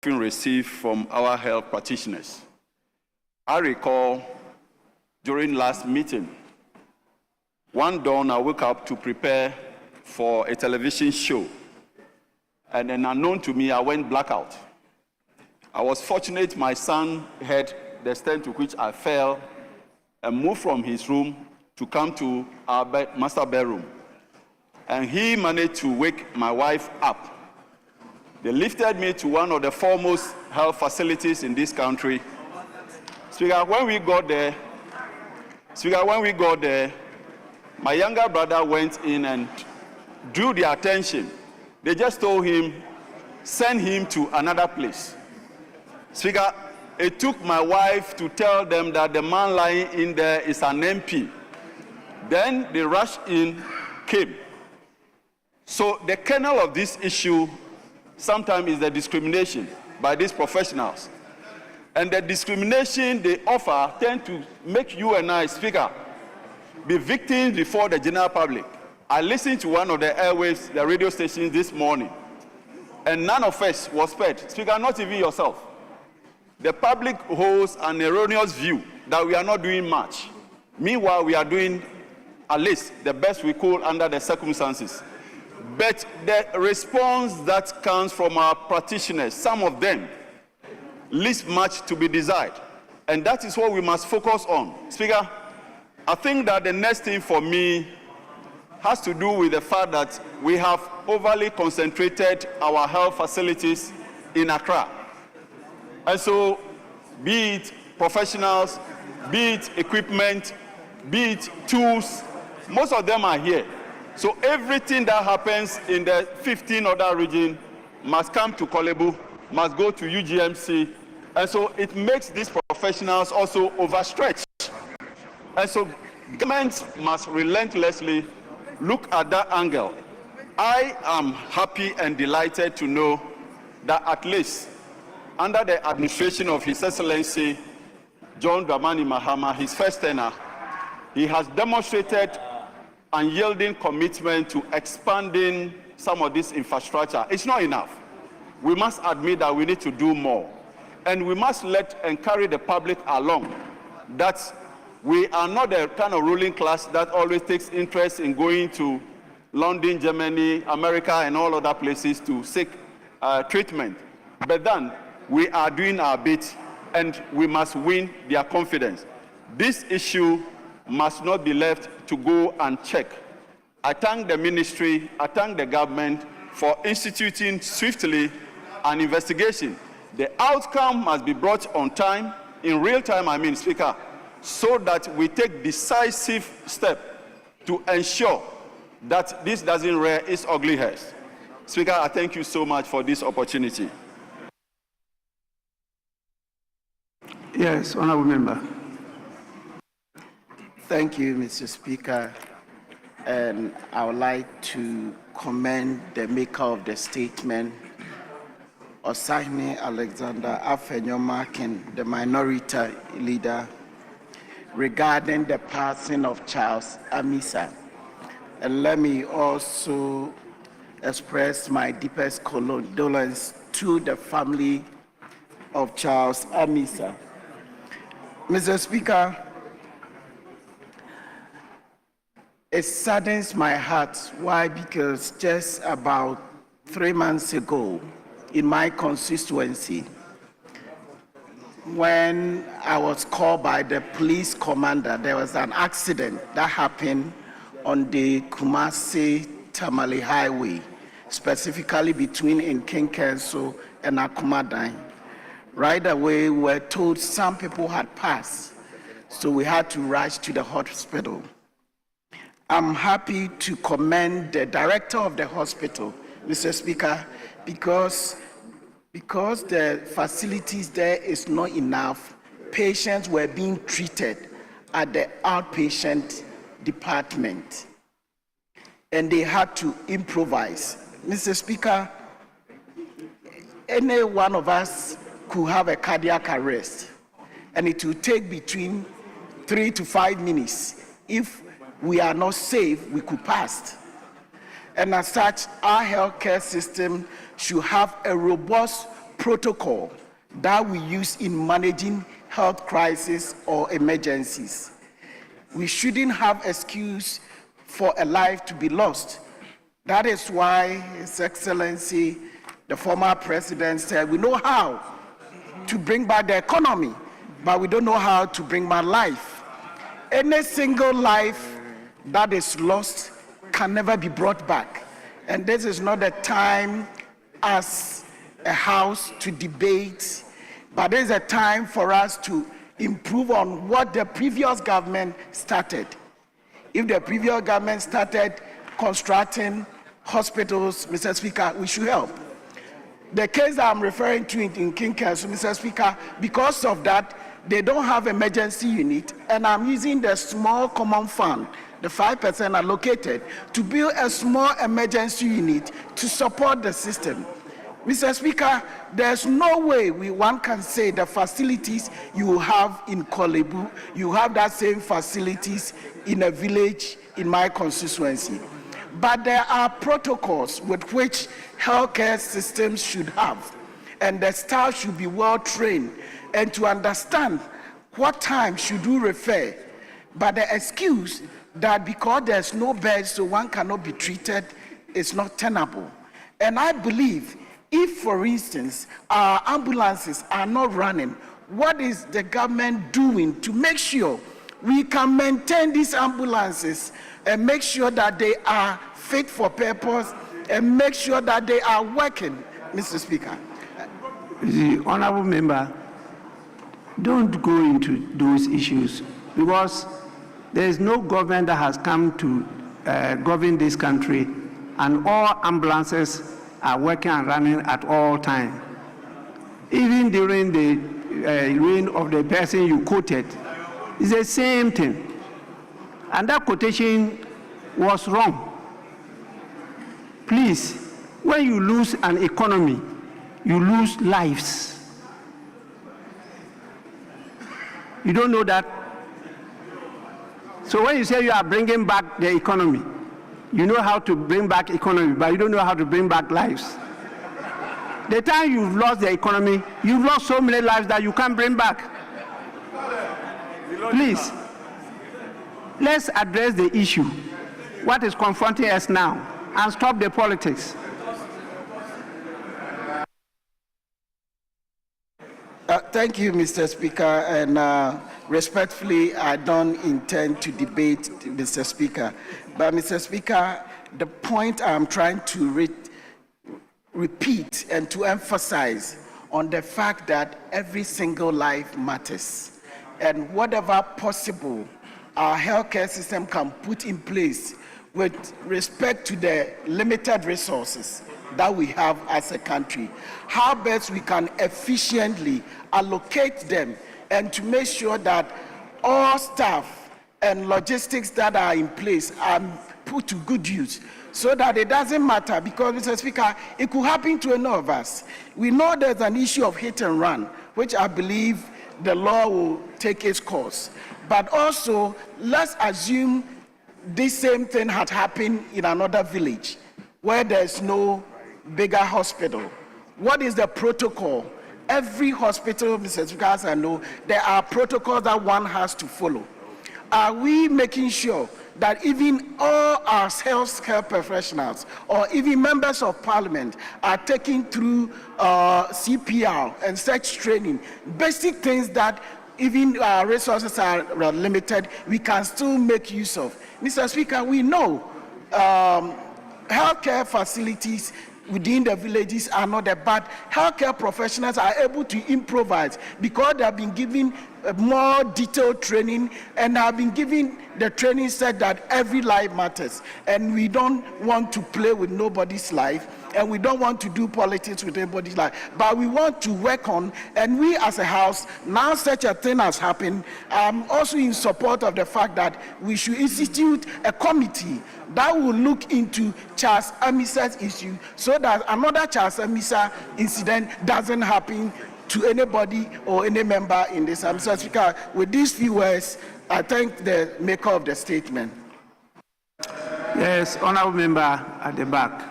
received from our health practitioners. I recall during last meeting, one dawn I woke up to prepare for a television show, and then unknown to me, I went blackout. I was fortunate my son had the extent to which I fell and moved from his room to come to our master bedroom. And he managed to wake my wife up. They lifted me to one of the foremost health facilities in this country. Speaker, when we got there, my younger brother went in and drew their attention. They just told him, send him to another place. Speaker, it took my wife to tell them that the man lying in there is an MP. Then the rush in came. So the kernel of this issue sometimes is the discrimination by these professionals. And the discrimination they offer tend to make you and I, Speaker, be victims before the general public. I listened to one of the airwaves, the radio stations this morning, and none of us was spared. Speaker, not even yourself. The public holds an erroneous view that we are not doing much. Meanwhile, we are doing at least the best we could under the circumstances. But the response that comes from our practitioners, some of them, leaves much to be desired. And that is what we must focus on. Speaker, I think that the next thing for me has to do with the fact that we have overly concentrated our health facilities in Accra. And so, be it professionals, be it equipment, be it tools, most of them are here. So everything that happens in the 15 other regions must come to Kolebu, must go to UGMC, and so it makes these professionals also overstretched. And so governments must relentlessly look at that angle. I am happy and delighted to know that at least under the administration of His Excellency John Dramani Mahama, his first tenure, he has demonstrated unyielding commitment to expanding some of this infrastructure. It's not enough. We must admit that we need to do more. And we must encourage the public along that we are not the kind of ruling class that always takes interest in going to London, Germany, America, and all other places to seek treatment. But then we are doing our bit, and we must win their confidence. This issue must not be left to go unchecked. I thank the ministry, I thank the government for instituting swiftly an investigation. The outcome must be brought on time, in real time, I mean, Speaker, so that we take decisive step to ensure that this doesn't rear its ugly head. Speaker, I thank you so much for this opportunity. Yes, Honourable Member. Thank you, Mr. Speaker, and I would like to commend the maker of the statement, Osahene Alexander Afenyomakin, the minority leader, regarding the passing of Charles Amisa. And let me also express my deepest condolence to the family of Charles Amisa. Mr. Speaker, it saddens my heart. Why? Because just about 3 months ago, in my constituency, when I was called by the police commander, there was an accident that happened on the Kumasi-Tamale Highway, specifically between Nkenkenso and Akumadan. Right away, we were told some people had passed, so we had to rush to the hospital. I'm happy to commend the director of the hospital, Mr. Speaker, because the facilities there is not enough. Patients were being treated at the outpatient department, and they had to improvise. Mr. Speaker, any one of us could have a cardiac arrest, and it will take between 3 to 5 minutes. If we are not safe, we could pass. And as such, our healthcare system should have a robust protocol that we use in managing health crises or emergencies. We shouldn't have excuse for a life to be lost. That is why His Excellency, the former president, said we know how to bring back the economy, but we don't know how to bring back life. Any single life that is lost can never be brought back. And this is not the time as a house to debate, but this is a time for us to improve on what the previous government started. If the previous government started constructing hospitals, Mr. Speaker, we should help. The case I'm referring to in King Council, Mr. Speaker, because of that, they don't have emergency unit, and I'm using the small common fund, the 5% allocated, to build a small emergency unit to support the system. Mr. Speaker, there's no way one can say the facilities you have in Kolebu, you have that same facilities in a village in my constituency. But there are protocols with which healthcare systems should have, and the staff should be well trained and to understand what time should you refer. But the excuse that because there's no bed so one cannot be treated is not tenable. And I believe if, for instance, our ambulances are not running, what is the government doing to make sure we can maintain these ambulances and make sure that they are fit for purpose and make sure that they are working, Mr. Speaker? The honorable member, don't go into those issues because there is no government that has come to govern this country and all ambulances are working and running at all times. Even during the reign of the person you quoted, it's the same thing. And that quotation was wrong. Please, when you lose an economy, you lose lives. You don't know that? So when you say you are bringing back the economy, you know how to bring back economy, but you don't know how to bring back lives. The time you've lost the economy, you've lost so many lives that you can't bring back. Please, let's address the issue, what is confronting us now, and stop the politics. Thank you, Mr. Speaker, and respectfully, I don't intend to debate, Mr. Speaker. But, Mr. Speaker, the point I'm trying to repeat and to emphasize on the fact that every single life matters. And whatever possible our healthcare system can put in place with respect to the limited resources that we have as a country, how best we can efficiently allocate them and to make sure that all staff and logistics that are in place are put to good use so that it doesn't matter, because, Mr. Speaker, it could happen to any of us. We know there's an issue of hit and run, which I believe the law will take its course. But also, let's assume this same thing had happened in another village where there's no bigger hospital. What is the protocol? Every hospital, Mr. Speaker, as I know, there are protocols that one has to follow. Are we making sure that even all our healthcare professionals or even members of parliament are taken through CPR and such training, basic things that even our resources are limited, we can still make use of? Mr. Speaker, we know healthcare facilities within the villages are not there, but healthcare professionals are able to improvise because they have been given more detailed training and have been given the training set that every life matters. And we don't want to play with nobody's life, and we don't want to do politics with anybody's life, but we want to work on, and we as a house, now such a thing has happened, I'm also in support of the fact that we should institute a committee that will look into Charles Amisa's issue so that another Charles Amisa incident doesn't happen to anybody or any member in this. Mr. Speaker, with these few words, I thank the maker of the statement. Yes, honorable member at the back.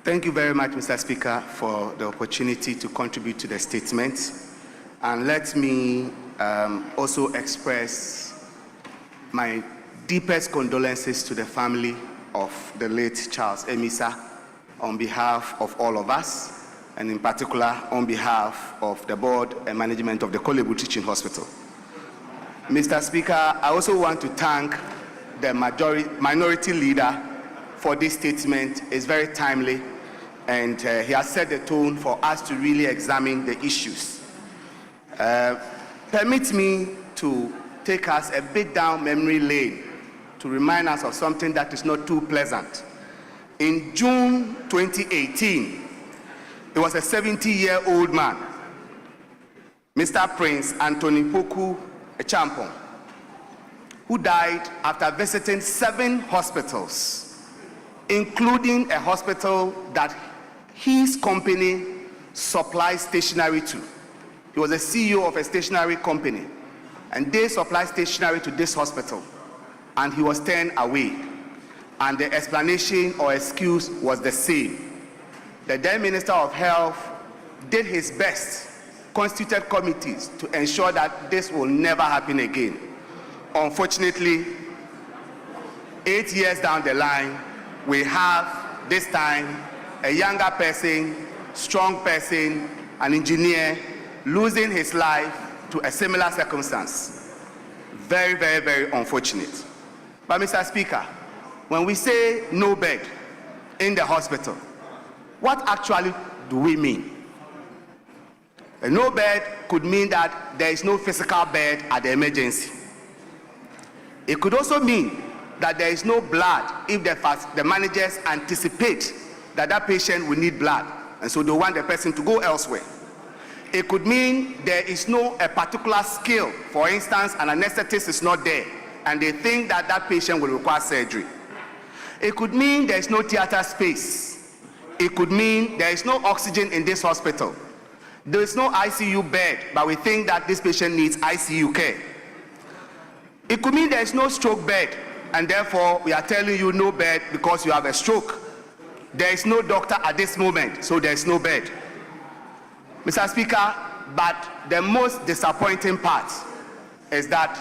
Thank you very much, Mr. Speaker, for the opportunity to contribute to the statement. And let me also express my deepest condolences to the family of the late Charles Emisa on behalf of all of us, and in particular on behalf of the board and management of the Kolebu Teaching Hospital. Mr. Speaker, I also want to thank the minority leader for this statement. It's very timely, and he has set the tone for us to really examine the issues. Permit me to take us a bit down memory lane to remind us of something that is not too pleasant. In June 2018, it was a 70-year-old man, Mr. Prince Anthony Poku Echampong, who died after visiting 7 hospitals, including a hospital that his company supplies stationery to. He was a CEO of a stationery company, and they supplied stationery to this hospital, and he was turned away. And the explanation or excuse was the same. The then Minister of Health did his best, constituted committees to ensure that this will never happen again. Unfortunately, 8 years down the line, we have this time a younger person, strong person, an engineer, losing his life to a similar circumstance. Very, very, very unfortunate. But Mr. Speaker, when we say no bed in the hospital, what actually do we mean? A no bed could mean that there is no physical bed at the emergency. It could also mean that there is no blood if the managers anticipate that that patient will need blood, and so they want the person to go elsewhere. It could mean there is no a particular skill. For instance, an anesthetist is not there, and they think that that patient will require surgery. It could mean there is no theater space. It could mean there is no oxygen in this hospital. There is no ICU bed, but we think that this patient needs ICU care. It could mean there is no stroke bed, and therefore we are telling you no bed because you have a stroke. There is no doctor at this moment, so there is no bed. Mr. Speaker, but the most disappointing part is that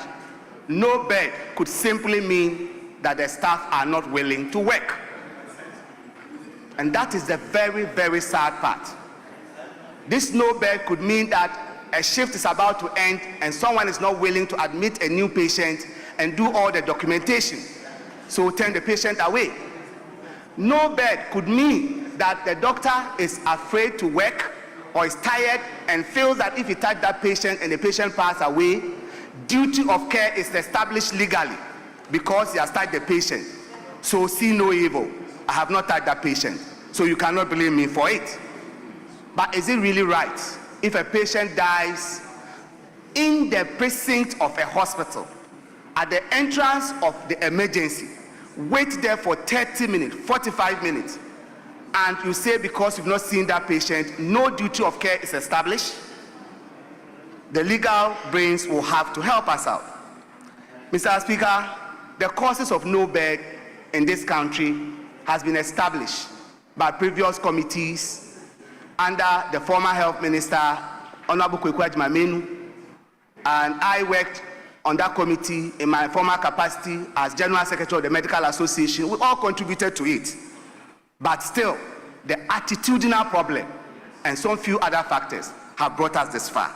no bed could simply mean that the staff are not willing to work. And that is the very, very sad part. This no bed could mean that a shift is about to end and someone is not willing to admit a new patient and do all the documentation, so turn the patient away. No bed could mean that the doctor is afraid to work or is tired and feels that if he touch that patient and the patient pass away, duty of care is established legally because he has touched the patient. So see no evil. I have not touched that patient, so you cannot blame me for it. But is it really right if a patient dies in the precinct of a hospital, at the entrance of the emergency, wait there for 30 minutes, 45 minutes, and you say because you've not seen that patient, no duty of care is established? The legal brains will have to help us out. Mr. Speaker, the causes of no bed in this country has been established by previous committees under the former health minister, Honorable Kweku Agyeman, and I worked on that committee in my former capacity as General Secretary of the Medical Association. We all contributed to it. But still, the attitudinal problem and some few other factors have brought us this far.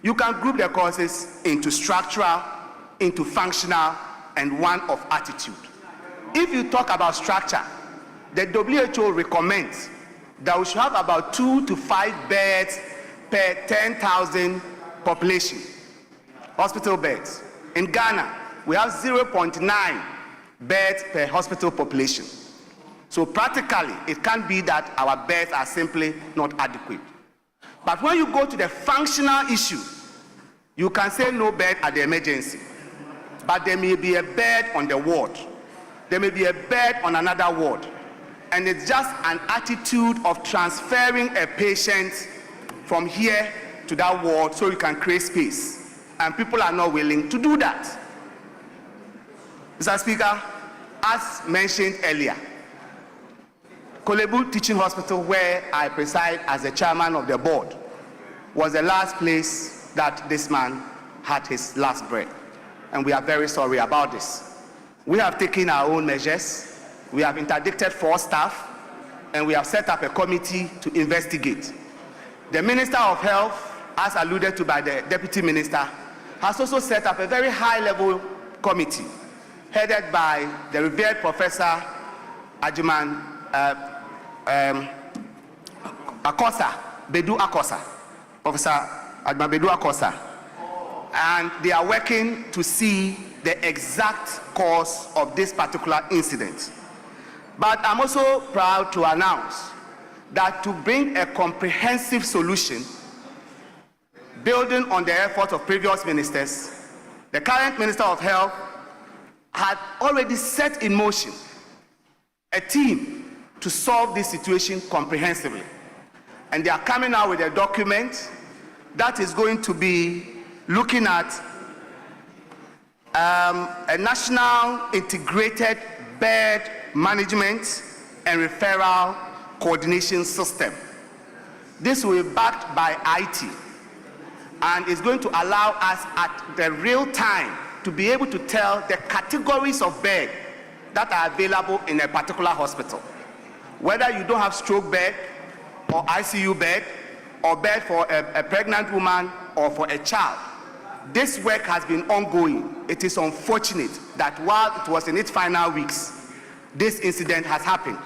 You can group the causes into structural, into functional, and one of attitude. If you talk about structure, the WHO recommends that we should have about 2 to 5 beds per 10,000 population, hospital beds. In Ghana, we have 0.9 beds per hospital population. So practically, it can't be that our beds are simply not adequate. But when you go to the functional issue, you can say no bed at the emergency, but there may be a bed on the ward. There may be a bed on another ward. And it's just an attitude of transferring a patient from here to that ward so you can create space. And people are not willing to do that. Mr. Speaker, as mentioned earlier, Kolebu Teaching Hospital, where I preside as the chairman of the board, was the last place that this man had his last breath. And we are very sorry about this. We have taken our own measures. We have interdicted 4 staff, and we have set up a committee to investigate. The Minister of Health, as alluded to by the Deputy Minister, has also set up a very high-level committee headed by the revered Professor Akosa, Bedu Akosa, Professor Adman Bedu Akosa. And they are working to see the exact cause of this particular incident. But I'm also proud to announce that to bring a comprehensive solution, building on the efforts of previous ministers, the current Minister of Health had already set in motion a team to solve this situation comprehensively. And they are coming out with a document that is going to be looking at a national integrated bed management and referral coordination system. This will be backed by IT and is going to allow us at the real time to be able to tell the categories of bed that are available in a particular hospital. Whether you don't have stroke bed or ICU bed or bed for a pregnant woman or for a child. This work has been ongoing. It is unfortunate that while it was in its final weeks, this incident has happened.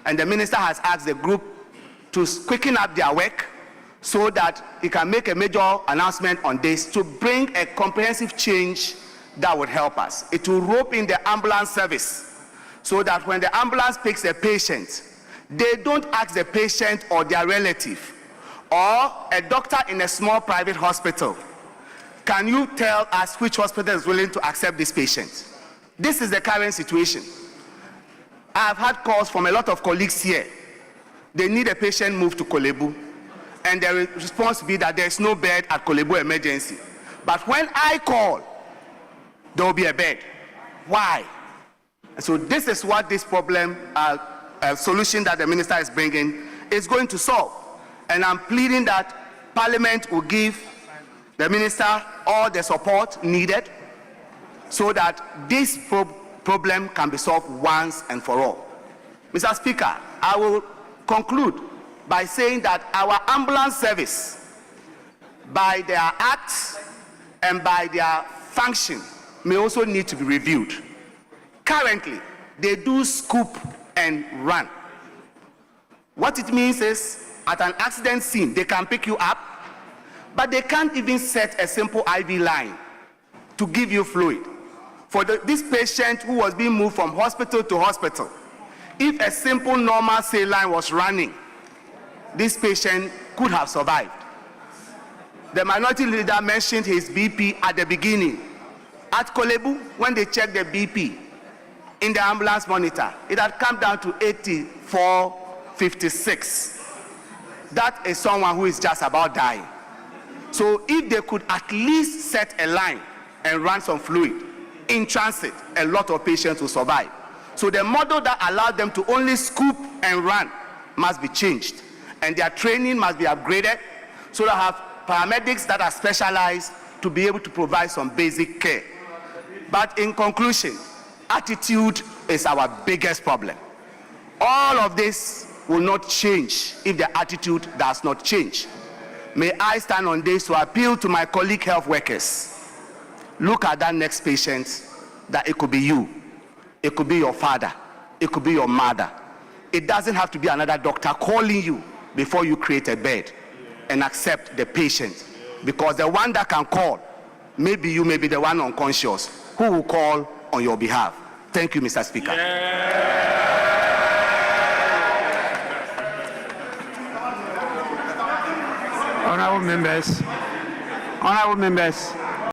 And the minister has asked the group to quicken up their work so that he can make a major announcement on this to bring a comprehensive change that would help us. It will rope in the ambulance service so that when the ambulance picks a patient, they don't ask the patient or their relative or a doctor in a small private hospital, can you tell us which hospital is willing to accept this patient? This is the current situation. I've had calls from a lot of colleagues here. They need a patient moved to Kolebu, and their response will be that there's no bed at Kolebu emergency. But when I call, there will be a bed. Why? And so this is what this problem, solution that the minister is bringing is going to solve. And I'm pleading that Parliament will give the minister all the support needed so that this problem can be solved once and for all. Mr. Speaker, I will conclude by saying that our ambulance service, by their acts and by their function, may also need to be reviewed. Currently, they do scoop and run. What it means is, at an accident scene, they can pick you up, but they can't even set a simple IV line to give you fluid. For this patient who was being moved from hospital to hospital, if a simple normal saline was running, this patient could have survived. The minority leader mentioned his BP at the beginning. At Kolebu, when they checked the BP in the ambulance monitor, it had come down to 84/56. That is someone who is just about dying. So if they could at least set a line and run some fluid in transit, a lot of patients will survive. So the model that allowed them to only scoop and run must be changed, and their training must be upgraded so that have paramedics that are specialized to be able to provide some basic care. But in conclusion, attitude is our biggest problem. All of this will not change if the attitude does not change. May I stand on this to appeal to my colleague health workers. Look at that next patient, that it could be you, it could be your father, it could be your mother. It doesn't have to be another doctor calling you before you create a bed and accept the patient. Because the one that can call, maybe you may be the one unconscious, who will call on your behalf. Thank you, Mr. Speaker. Honorable members,